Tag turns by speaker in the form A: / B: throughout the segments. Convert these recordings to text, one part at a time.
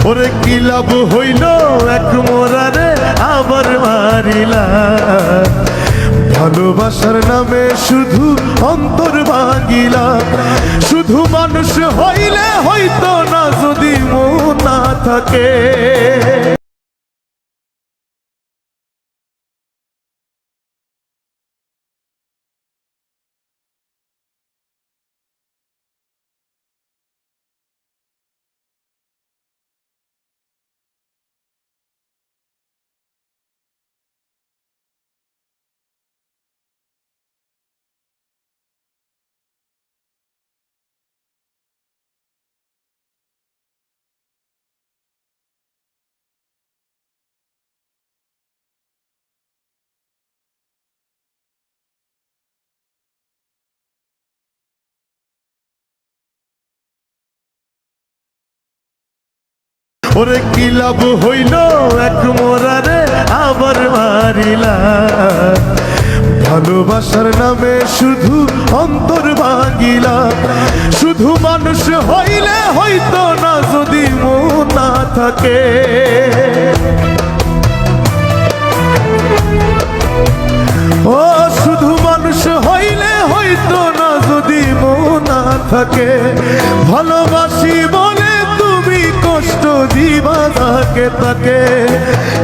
A: ওরে কি লাভ হইল এক মোরারে আবার মারিলা ভালোবাসার নামে শুধু অন্তর ভাঙিলা শুধু মানুষ হইলে হইতো না যদি মন না থাকে ওরে কি লাভ হইল এক মোরারে আবার মারিলা ভালোবাসার নামে শুধু অন্তর ভাঙিলা শুধু মানুষ হইলে হইতো না যদি মন না থাকে ও শুধু মানুষ হইলে হইতো না যদি মন না থাকে ভালোবাসি বলে তুমি কষ্ট দিবা তাকে তাকে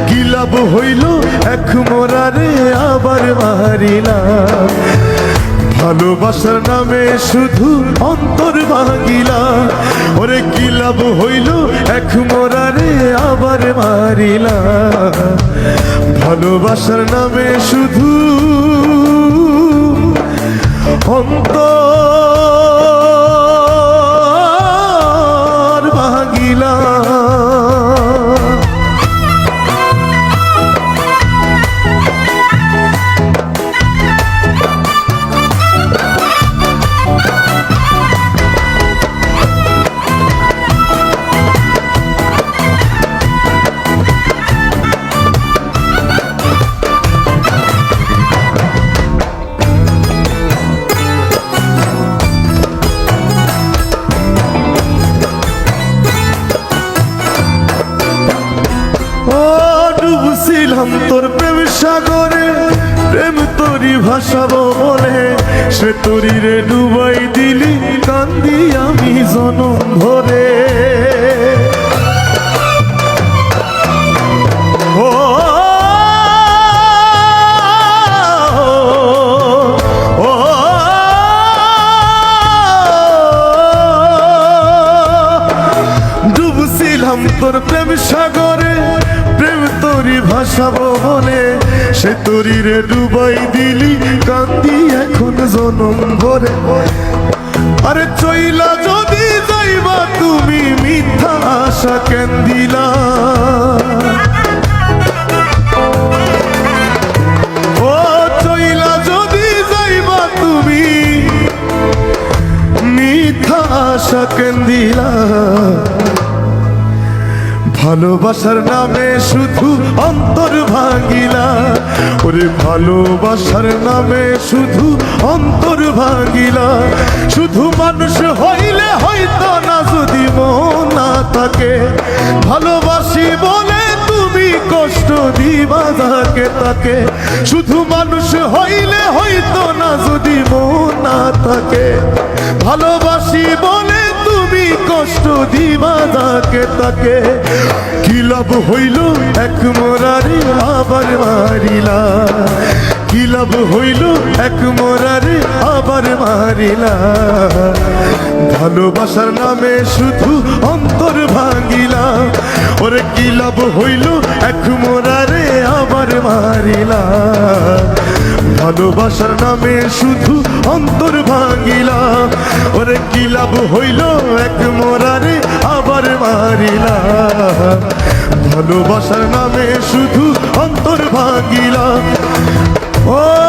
A: কি লাভ হইল এক মোরারে আবার মারিলা ভালোবাসার নামে শুধু অন্তর ভাঙিলা ওরে কি লাভ হইল এক মোরারে আবার মারিলা ভালোবাসার নামে শুধু অন্তর ভাঙিলা ডুবছিলাম তোর প্রেম সাগরে প্রেম তোরি ভাসাবো বলে সে তোরি রে ডুবাই দিলি কান্দি আমি জনম ভরে ও ডুবছিলাম তোর প্রেম সাগরে প্রেম তোরি ভাসাবো বলে সে তোরি রে ডুবাই দিলি কান্দি এখন জনম ভরে আরে চইলা যদি যাইবা তুমি মিথ্যা আশা কেন দিলা ও চইলা যদি যাইবা তুমি মিথ্যা আশা কেন দিলা ভালোবাসার নামে শুধু অন্তর ভাঙিলা ওরে ভালোবাসার নামে শুধু অন্তর ভাঙিলা শুধু মানুষ হইলে হইতো না যদি মন না থাকে ভালোবাসি বলে তুমি কষ্ট দিবা তাকে তাকে শুধু মানুষ হইলে হইতো না যদি মন না থাকে ভালোবাসি বলে তুমি কষ্ট দিবা তাকে তাকে কি লাভ হইল এক মোরারে আবার মারিলা কি লাভ হইল এক মোরারে আবার মারিলা ভালোবাসার নামে শুধু অন্তর ভাঙিলা ওরে কি লাভ হইল এক মোরারে আবার মারিলা ভালোবাসার নামে শুধু অন্তর ভাঙিলা ওরে কি লাভ হইল এক মোরারে আবার মারিলা ভালোবাসার নামে শুধু অন্তর ভাঙিলা ও